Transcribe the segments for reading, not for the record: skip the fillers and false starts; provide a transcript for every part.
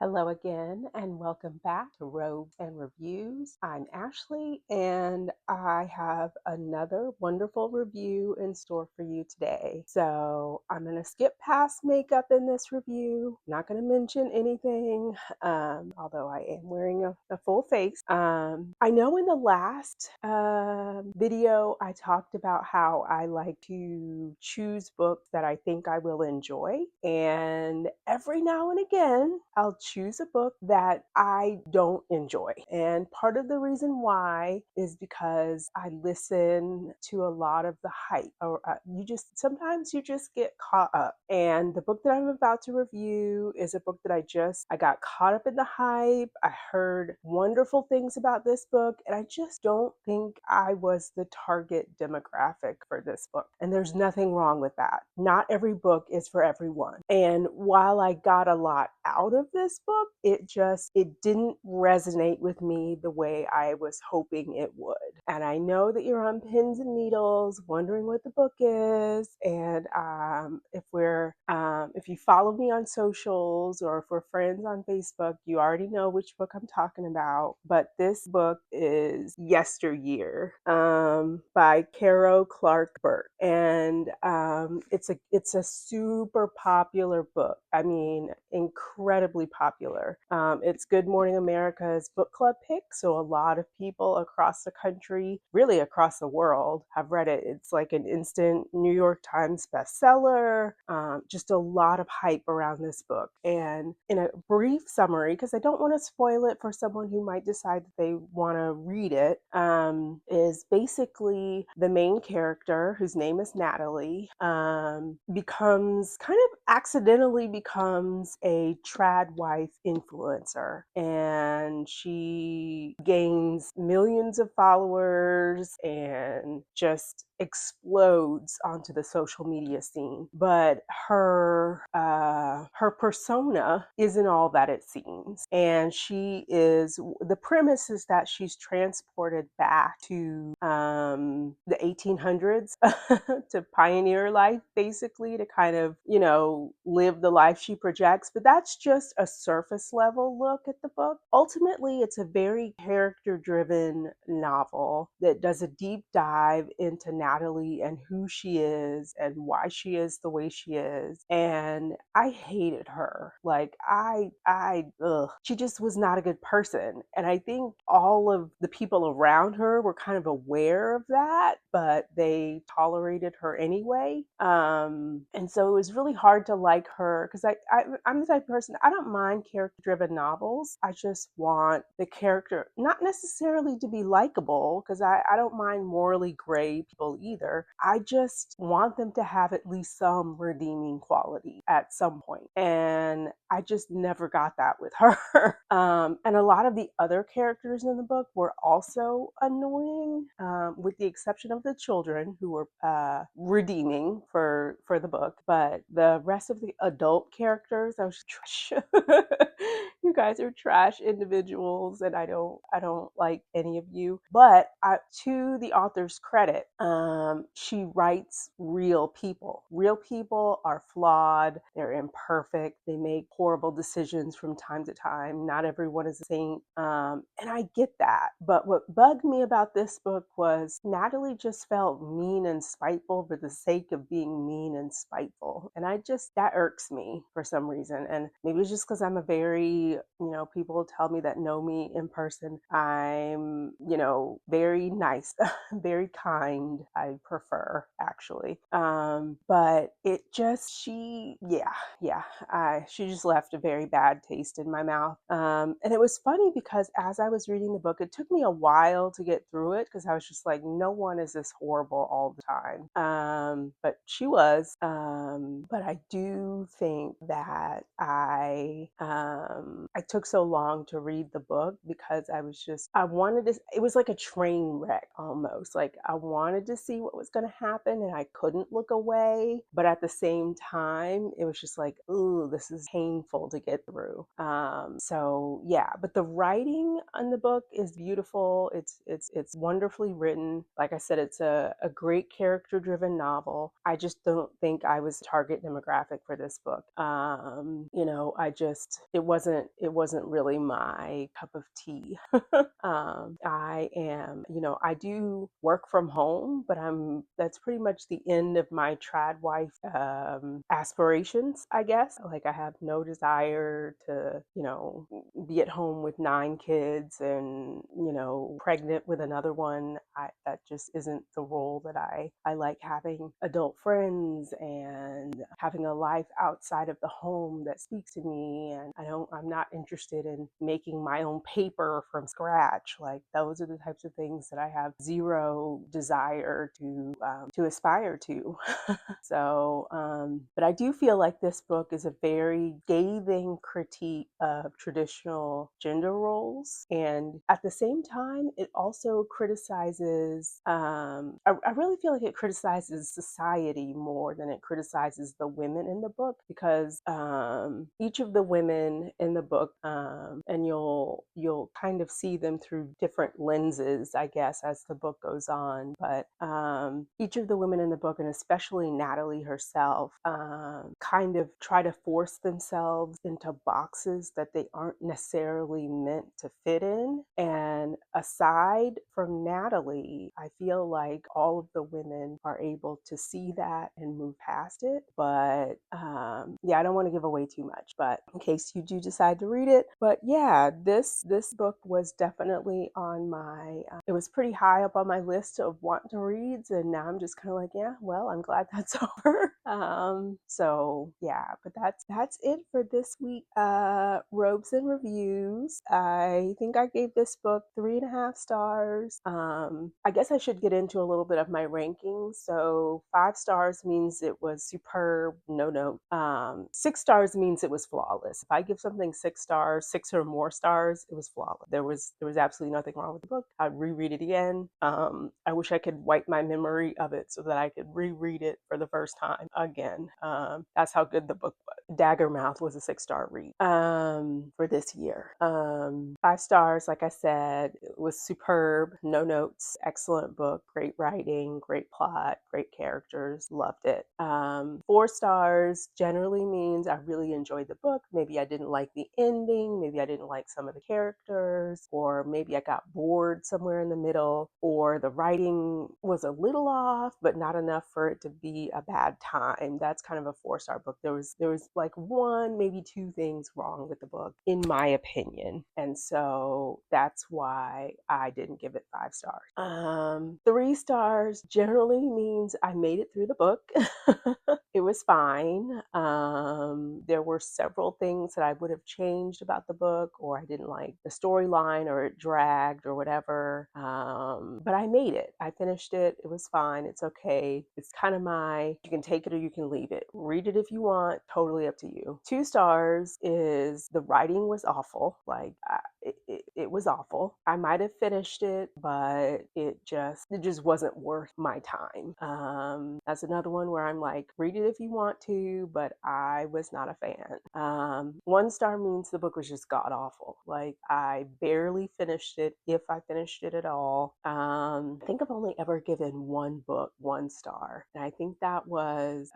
Hello again, and welcome back to Robes and Reviews. I'm Ashley, and I have another wonderful review in store for you today. So I'm going to skip past makeup in this review. Not going to mention anything, although I am wearing a full face. I know in the last video I talked about how I like to choose books that I think I will enjoy, and every now and again I'll choose a book that I don't enjoy. And part of the reason why is because I listen to a lot of the hype, or sometimes you just get caught up. And the book that I'm about to review is a book that I got caught up in the hype. I heard wonderful things about this book, and I just don't think I was the target demographic for this book. And there's nothing wrong with that. Not every book is for everyone. And while I got a lot out of this book, it didn't resonate with me the way I was hoping it would. And I know that you're on pins and needles wondering what the book is. And if you follow me on socials, or if we're friends on Facebook, you already know which book I'm talking about. But this book is Yesteryear, by Caro Clark Burke. And it's a super popular book. I mean, incredibly popular. It's Good Morning America's book club pick, so a lot of people across the country, really across the world, have read it. It's like an instant New York Times bestseller. Just a lot of hype around this book. And in a brief summary, because I don't want to spoil it for someone who might decide that they want to read it, is basically the main character, whose name is Natalie, accidentally becomes a trad wife influencer, and she gains millions of followers and just explodes onto the social media scene. But her persona isn't all that it seems. And the premise is that she's transported back to the 1800s to pioneer life, basically, to kind of, live the life she projects. But that's just a surface level look at the book. Ultimately, it's a very character driven novel that does a deep dive into Natalie and who she is and why she is the way she is. And I hated her. She just was not a good person. And I think all of the people around her were kind of aware of that, but they tolerated her anyway. And so it was really hard to like her, because I'm the type of person, I don't mind character-driven novels. I just want the character not necessarily to be likable, because I don't mind morally gray people either. I just want them to have at least some redeeming quality at some point. And I just never got that with her. And a lot of the other characters in the book were also annoying, with the exception of the children, who were redeeming for the book. But the rest of the adult characters, I was trash. You guys are trash individuals, and I don't like any of you. But to the author's credit, she writes real people. Real people are flawed. They're imperfect. They make horrible decisions from time to time. Not everyone is a saint. And I get that. But what bugged me about this book was Natalie just felt mean and spiteful for the sake of being mean and spiteful. And that irks me for some reason. And maybe it's just because I'm a very, people tell me that know me in person, I'm, very nice, very kind, I prefer, actually. But she just left a very bad taste in my mouth. And it was funny because as I was reading the book, it took me a while to get through it, because I was just like, no one is this horrible all the time. But she was. But I do think that I took so long to read the book because it was like a train wreck almost. Like, I wanted to see what was going to happen and I couldn't look away. But at the same time, it was just like, ooh, this is painful to get through. So yeah, but the writing in the book is beautiful. It's wonderfully written. Like I said, it's a great character driven novel. I just don't think I was target demographic for this book. It wasn't really my cup of tea. I am, I do work from home, but that's pretty much the end of my trad wife aspirations, I guess. Like, I have no desire to, be at home with 9 kids and, pregnant with another one. That just isn't the role that I like. Having adult friends and having a life outside of the home that speaks to me. And I'm not interested in making my own paper from scratch. Like, those are the types of things that I have zero desire to aspire to. So, but I do feel like this book is a very scathing critique of traditional gender roles. And at the same time, it also criticizes, I really feel like it criticizes society more than it criticizes the women in the book, because each of the women in the book, and you'll kind of see them through different lenses, I guess, as the book goes on. But each of the women in the book, and especially Natalie herself, kind of try to force themselves into boxes that they aren't necessarily meant to fit in. And aside from Natalie, I feel like all of the women are able to see that and move past it. But yeah, I don't want to give away too much, but in case you do decide to read it. But yeah, this book was definitely on my, it was pretty high up on my list of want to reads. And now I'm just kind of like, yeah, well, I'm glad that's over. So yeah, but that's it for this week. Robes and reviews. I think I gave this book 3.5 stars. I guess I should get into a little bit of my rankings. So 5 stars means it was superb, no note. 6 stars means it was flawless. If I give something 6 stars, 6 or more stars, it was flawless. There was absolutely nothing wrong with the book. I'd reread it again. I wish I could wipe my memory of it so that I could reread it for the first time again. That's how good the book was. Daggermouth was a 6-star read for this year. 5 stars, like I said, it was superb, no notes, excellent book, great writing, great plot, great characters, loved it. 4 stars generally means I really enjoyed the book. Maybe I didn't like the ending, maybe I didn't like some of the characters, or maybe I got bored somewhere in the middle, or the writing was a little off, but not enough for it to be a bad time. That's kind of a 4-star book. There was like one, maybe two things wrong with the book, in my opinion. And so that's why I didn't give it 5 stars. 3 stars generally means I made it through the book. It was fine. There were several things that I would have changed about the book, or I didn't like the storyline, or it dragged, or whatever. But I made it. I finished it. It was fine. It's okay. It's kind of you can take it or you can leave it. Read it if you want. Totally up to you. 2 stars is the writing was awful. Like, it was awful. I might have finished it, but it just wasn't worth my time. That's another one where I'm like, read it if you want to, but I was not a fan. 1 star means the book was just god awful. Like, I barely finished it, if I finished it at all. I think I've only ever given one book 1 star, and I think that was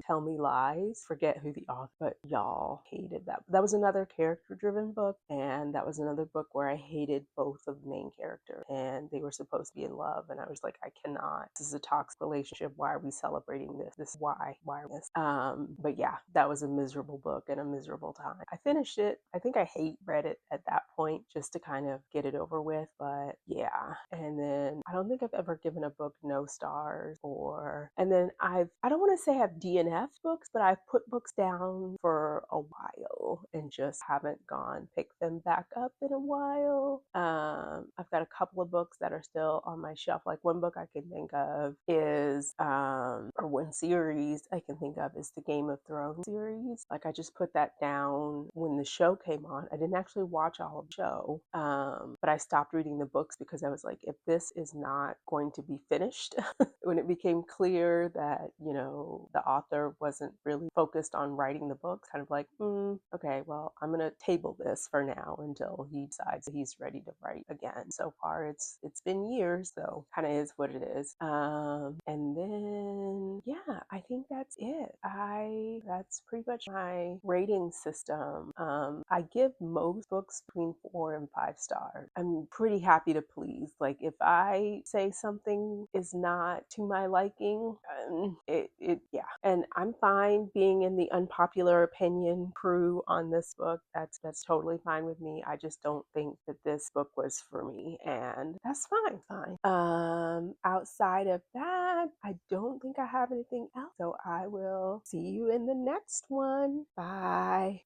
Tell Me Lies. Forget who the author, but y'all hated that. That was another character-driven book, and that was another book where I hated both of the main characters, and they were supposed to be in love, and I was like, I cannot. This is a toxic relationship. Why are we celebrating this? Why this? But yeah, that was a miserable book and a miserable time. I finished it. I think I read it at that point just to kind of get it over with. But yeah, and then I don't think I've ever given a book no stars, and then I don't want to say I've DNF books, but I've put books down for a while and just haven't picked them back up in a while. I've got a couple of books that are still on my shelf. Like, one book I can think of is, or one series I can think of is the Game of Thrones series. Like, I just put that down when the show came on. I didn't actually watch all of the show, but I stopped reading the books because I was like, if this is not going to be finished, when it became clear that, the author wasn't really focused on writing the books, kind of like, okay, well, I'm going to table this for now until he decides he's ready to write again. So far, it's been years, so kind of is what it is. And then yeah, I think that's it. I That's pretty much my rating system. I give most books between 4 and 5 stars. I'm pretty happy to please. Like if I say something is not to my liking, yeah. And I'm fine being in the unpopular opinion crew on this book. That's totally fine with me. I just don't think that this book was for me, and that's fine. Outside of that, I don't think I have anything else. So I will see you in the next one. Bye.